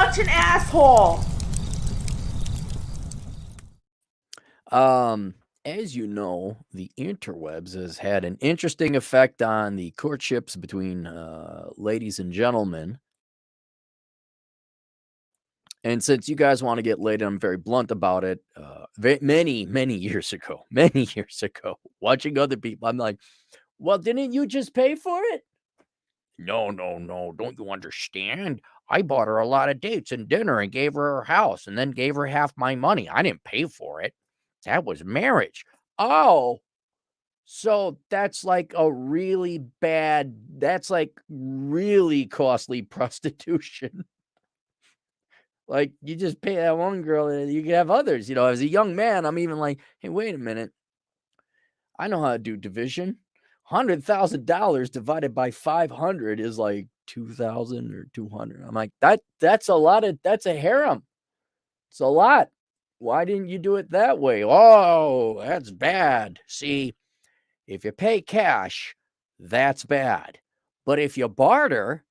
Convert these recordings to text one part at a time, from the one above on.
such an asshole. As you know, the interwebs has had an interesting effect on the courtships between ladies and gentlemen. And since you guys want to get laid, I'm very blunt about it. Many years ago, watching other people, I'm like, well, didn't you just pay for it? No. Don't you understand? I bought her a lot of dates and dinner and gave her her house and then gave her half my money. I didn't pay for it. That was marriage. Oh, so that's like that's like really costly prostitution. Like you just pay that one girl and you can have others. As a young man, I'm even like, hey, wait a minute. I know how to do division. $100,000 divided by 500 is like 2,000 or 200. I'm like, that's a harem. It's a lot. Why didn't you do it that way? Oh, that's bad. See, if you pay cash, that's bad. But if you barter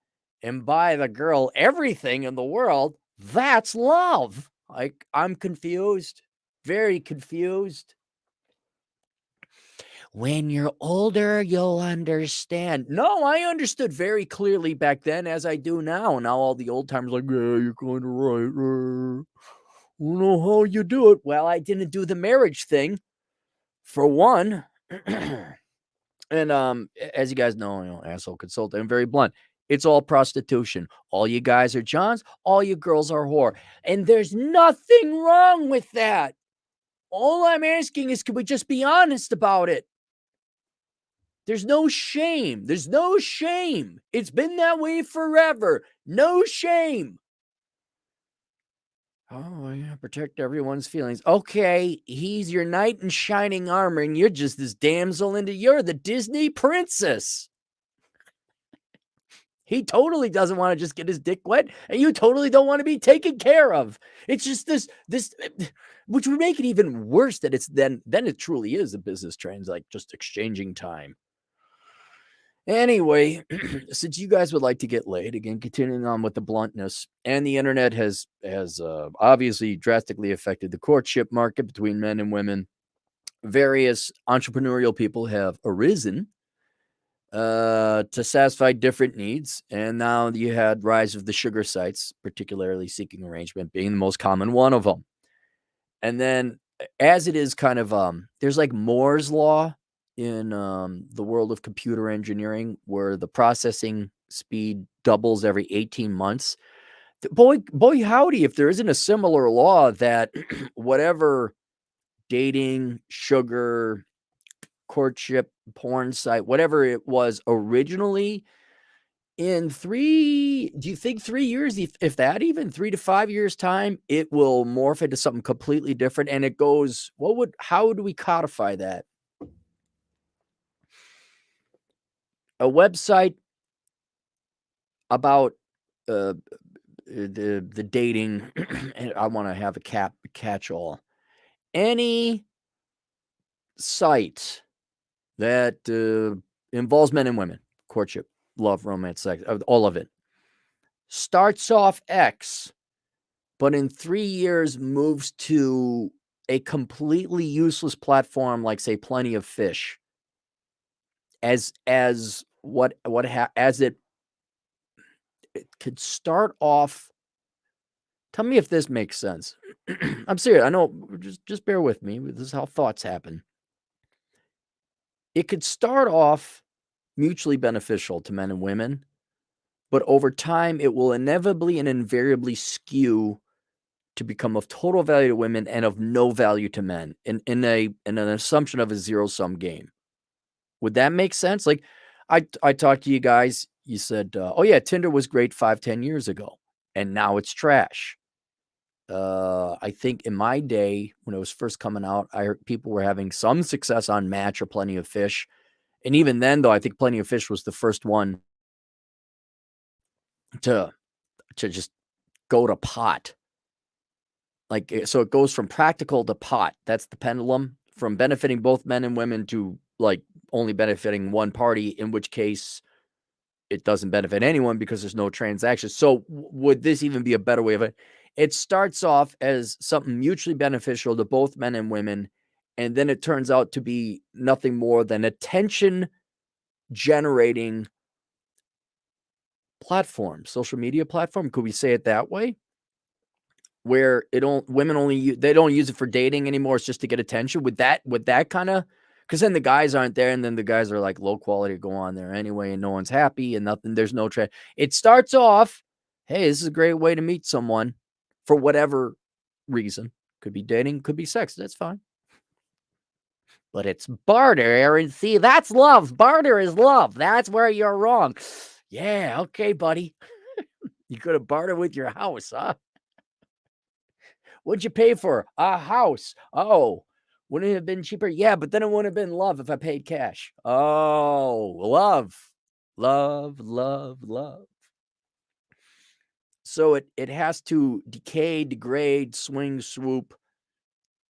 and buy the girl everything in the world, that's love. Like, I'm confused, very confused. When you're older, you'll understand. No, I understood very clearly back then as I do now. Now all the old timers like, yeah, you're kind of right. I don't know how you do it. Well, I didn't do the marriage thing, for one. And as you guys know, asshole consultant, I'm very blunt. It's all prostitution. All you guys are Johns, all you girls are whore. And there's nothing wrong with that. All I'm asking is, can we just be honest about it? There's no shame. There's no shame. It's been that way forever. No shame. Oh, yeah, protect everyone's feelings. Okay, he's your knight in shining armor, and you're just this damsel you're the Disney princess. He totally doesn't want to just get his dick wet, and you totally don't want to be taken care of. It's just this, which would make it even worse that it's then it truly is a business trans, like just exchanging time. Anyway, since you guys would like to get laid, again, continuing on with the bluntness, and the internet has obviously drastically affected the courtship market between men and women, various entrepreneurial people have arisen to satisfy different needs. And now you had rise of the sugar sites, particularly Seeking Arrangement being the most common one of them. And then as it is kind of, there's like Moore's Law in the world of computer engineering, where the processing speed doubles every 18 months. Boy, howdy, if there isn't a similar law that whatever dating, sugar, courtship, porn site, whatever it was originally, in do you think 3 years, if that, even 3 to 5 years time, it will morph into something completely different? And it goes, how do we codify that? A website about the dating, and I want to have a catch-all. Any site that involves men and women, courtship, love, romance, sex, all of it, starts off X, but in 3 years moves to a completely useless platform like, say, Plenty of Fish, as it could start off. Tell me if this makes sense. I'm serious. I know. Just bear with me. This is how thoughts happen. It could start off mutually beneficial to men and women, but over time, it will inevitably and invariably skew to become of total value to women and of no value to men, in an assumption of a zero-sum game. Would that make sense? Like, I talked to you guys. You said, oh yeah, Tinder was great 5-10 years ago, and now it's trash. I think in my day, when it was first coming out, I heard people were having some success on Match or Plenty of Fish. And even then, though, I think Plenty of Fish was the first one to just go to pot. Like, so it goes from practical to pot. That's the pendulum, from benefiting both men and women to like only benefiting one party, in which case it doesn't benefit anyone because there's no transaction. So would this even be a better way of it? It starts off as something mutually beneficial to both men and women, and then it turns out to be nothing more than attention generating platform, social media platform. Could we say it that way? Where women only they don't use it for dating anymore. It's just to get attention. Would that kind of, because then the guys aren't there, and then the guys are like low quality go on there anyway, and no one's happy and nothing. There's no trend. It starts off, hey, this is a great way to meet someone for whatever reason. Could be dating, could be sex. That's fine. But it's barter, Aaron. See, that's love. Barter is love. That's where you're wrong. Yeah, okay, buddy. You could have bartered with your house, huh? What'd you pay for? A house. Oh, wouldn't it have been cheaper? Yeah, but then it wouldn't have been love if I paid cash. Oh, love. Love, love, love. So it has to decay, degrade, swing, swoop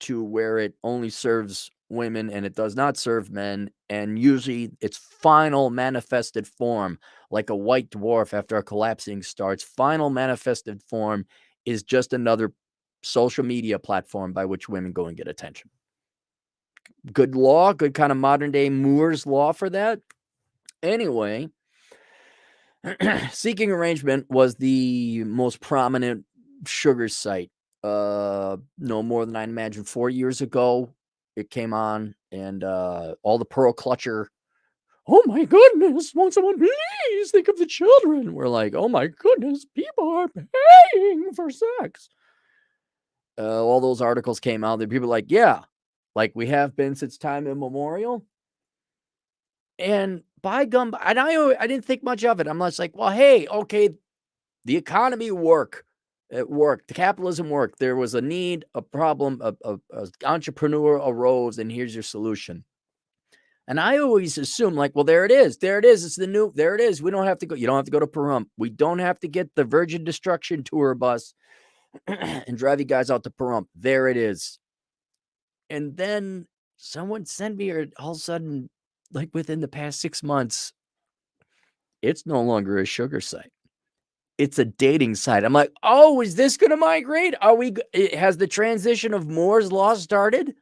to where it only serves women and it does not serve men. And usually its final manifested form, like a white dwarf after a collapsing starts, final manifested form is just another social media platform by which women go and get attention. Good law, good kind of modern day Moore's law for that. Anyway, Seeking Arrangement was the most prominent sugar site. No more than I imagine 4 years ago. It came on, and all the pearl clutcher. Oh my goodness! Won't someone please think of the children? We're like, oh my goodness, people are paying for sex. All those articles came out. That people were like, yeah, like we have been since time immemorial. And by gum, and I didn't think much of it. I'm just like, well, hey, okay, the economy it worked. The capitalism worked. There was a need, a problem, a entrepreneur arose, and here's your solution. And I always assume, like, well, there it is. There it is. It's the new, there it is. We don't have to go. You don't have to go to Pahrump. We don't have to get the Virgin Destruction tour bus and drive you guys out to Pahrump. There it is. And then someone sent me, or all of a sudden, like within the past 6 months, it's no longer a sugar site. It's a dating site. I'm like, oh, is this going to migrate? Has the transition of Moore's law started?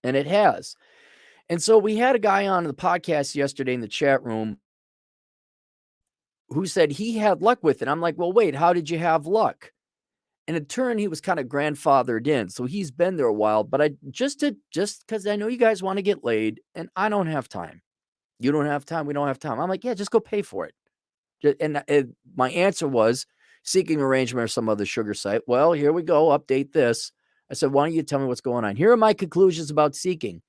And it has. And so we had a guy on the podcast yesterday in the chat room who said he had luck with it. I'm like, well, wait, how did you have luck? And in turn, he was kind of grandfathered in. So he's been there a while, but just because I know you guys want to get laid and I don't have time. You don't have time. We don't have time. I'm like, yeah, just go pay for it. And my answer was Seeking Arrangement or some other sugar site. Well, here we go. Update this. I said, why don't you tell me what's going on? Here are my conclusions about Seeking.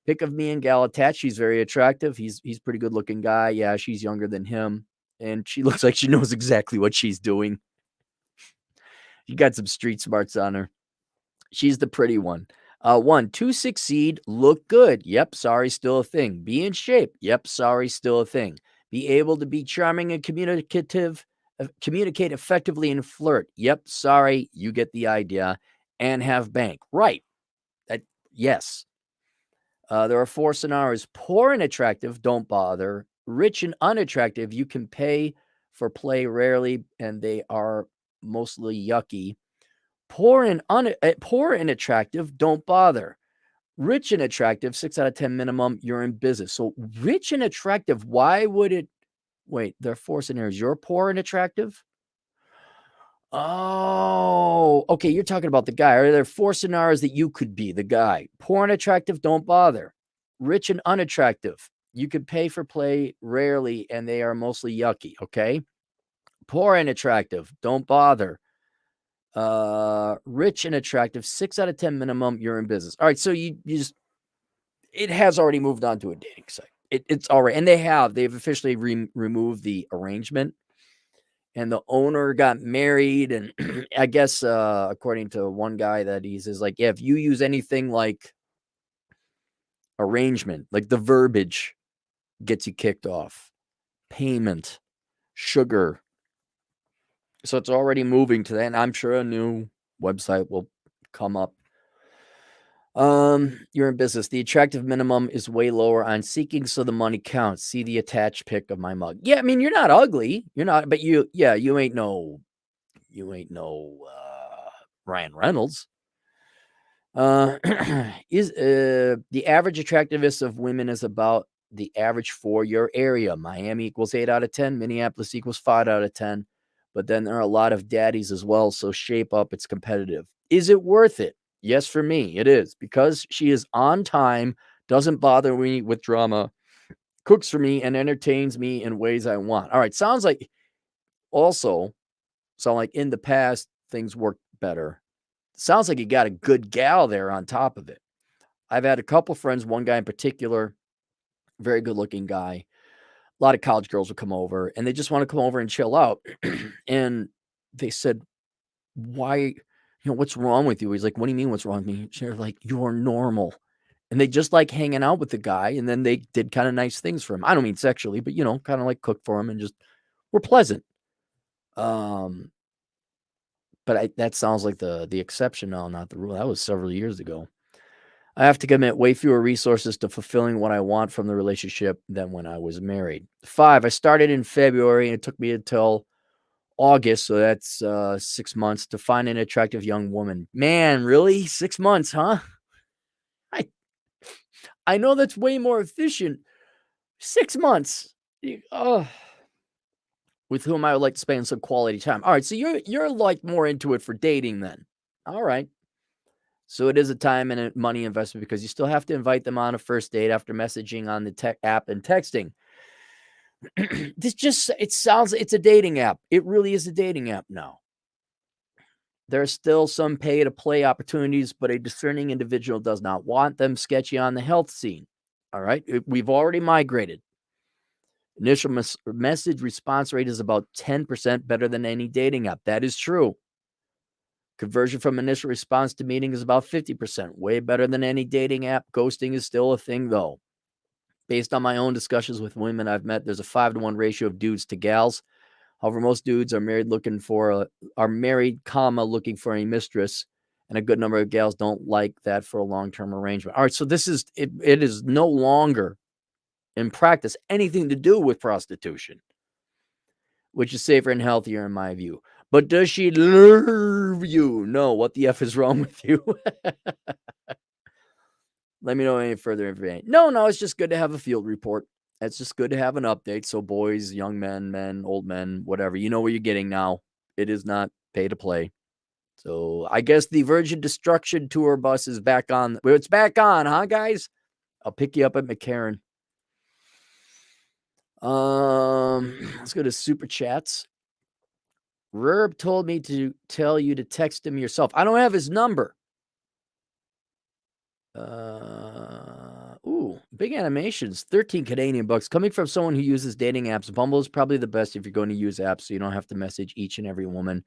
Pic of me and gal attached. She's very attractive. He's pretty good looking guy. Yeah, she's younger than him. And she looks like she knows exactly what she's doing. She got some street smarts on her. She's the pretty one. 1, to succeed, look good. Yep, sorry, still a thing. Be in shape. Yep, sorry, still a thing. Be able to be charming and communicative, communicate effectively and flirt. Yep, sorry, you get the idea. And have bank. Right. Yes. There are 4 scenarios. Poor and attractive, don't bother. Rich and unattractive, you can pay for play rarely, and they are mostly yucky. Poor and attractive, don't bother. Rich and attractive, 6 out of 10 minimum, you're in business. So rich and attractive, why would it? Wait, there are 4 scenarios. You're poor and attractive? Oh, okay. You're talking about the guy. Are there 4 scenarios that you could be the guy? Poor and attractive, don't bother. Rich and unattractive, you could pay for play rarely, and they are mostly yucky. Okay. Poor and attractive, don't bother. Rich and attractive, 6 out of 10 minimum, you're in business. All right, so you just, it has already moved on to a dating site. It's already, and they've officially removed the arrangement, and the owner got married, and I guess according to one guy that he says, like, yeah, if you use anything like arrangement, like the verbiage gets you kicked off. Payment, sugar. So it's already moving to that, and I'm sure a new website will come up. You're in business. The attractive minimum is way lower on seeking, so the money counts. See the attached pic of my mug. Yeah, I mean, you're not ugly. You're not, but you ain't no Ryan Reynolds. Is the average attractiveness of women is about the average for your area. Miami equals 8 out of 10, Minneapolis equals 5 out of 10. But then there are a lot of daddies as well, so shape up, it's competitive. Is it worth it? Yes, for me, it is, because she is on time, doesn't bother me with drama, cooks for me, and entertains me in ways I want. All right, sounds like in the past things worked better. Sounds like you got a good gal there on top of it. I've had a couple friends, one guy in particular, very good looking guy. A lot of college girls would come over and they just want to come over and chill out. And they said, why, what's wrong with you? He's like, what do you mean what's wrong with me? They're like, you're normal. And they just like hanging out with the guy. And then they did kind of nice things for him. I don't mean sexually, but kind of like cook for him and just were pleasant. But that sounds like the exception now, not the rule. That was several years ago. I have to commit way fewer resources to fulfilling what I want from the relationship than when I was married. 5, I started in February and it took me until August, so that's 6 months to find an attractive young woman. Man, really? 6 months, huh? I know that's way more efficient. 6 months. With whom I would like to spend some quality time. All right, so you're like more into it for dating then. All right. So it is a time and a money investment because you still have to invite them on a first date after messaging on the tech app and texting. It's a dating app. It really is a dating app now. There are still some pay to play opportunities, but a discerning individual does not want them sketchy on the health scene. All right. We've already migrated. Initial message response rate is about 10% better than any dating app. That is true. Conversion from initial response to meeting is about 50%, way better than any dating app. Ghosting is still a thing, though. Based on my own discussions with women I've met, there's a 5-to-1 ratio of dudes to gals. However, most dudes are married, looking for a mistress, and a good number of gals don't like that for a long-term arrangement. All right, so this is it. It is no longer in practice anything to do with prostitution, which is safer and healthier in my view. But does she love you? No. What the F is wrong with you? Let me know any further information. No, it's just good to have a field report. It's just good to have an update. So boys, young men, old men, whatever, you know what you're getting now. It is not pay to play. So I guess the Virgin Destruction tour bus is back on. Well, it's back on, huh, guys? I'll pick you up at McCarran. Let's go to super chats. Rurb told me to tell you to text him yourself. I don't have his number. Big animations, 13 Canadian bucks. Coming from someone who uses dating apps, Bumble is probably the best if you're going to use apps so you don't have to message each and every woman.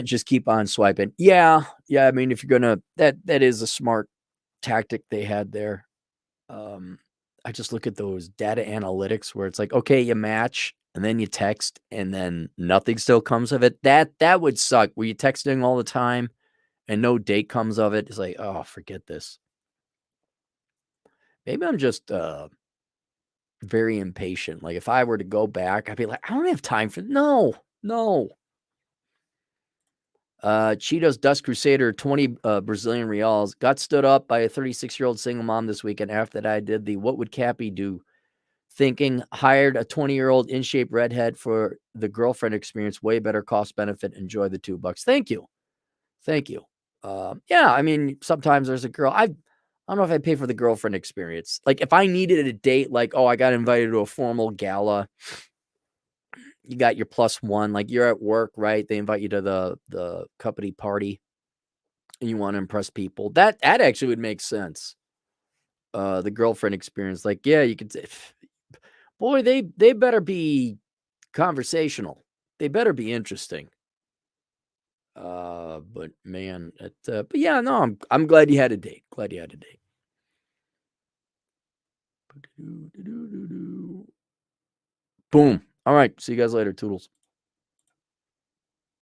Just keep on swiping. Yeah. I mean, if you're gonna, that is a smart tactic they had there. I just look at those data analytics where it's like, okay, you match and then you text and then nothing still comes of it. That would suck. Were you texting all the time and no date comes of it? It's like, oh, forget this. Maybe I'm just very impatient. Like if I were to go back, I'd be like, I don't have time for no. Cheetos Dust Crusader, 20 Brazilian reals, got stood up by a 36-year-old single mom this weekend after that I did the what would Cappy do thinking, hired a 20-year-old in-shape redhead for the girlfriend experience. Way better cost benefit. Enjoy the $2. Thank you. Yeah, I mean, sometimes there's a girl. I don't know if I pay for the girlfriend experience. Like if I needed a date, like, oh, I got invited to a formal gala. You got your +1, like you're at work, right? They invite you to the company party and you want to impress people. That actually would make sense. The girlfriend experience, like, yeah, you could say, boy, they better be conversational. They better be interesting. But man, but yeah, no, I'm glad you had a date. Boom. All right. See you guys later. Toodles.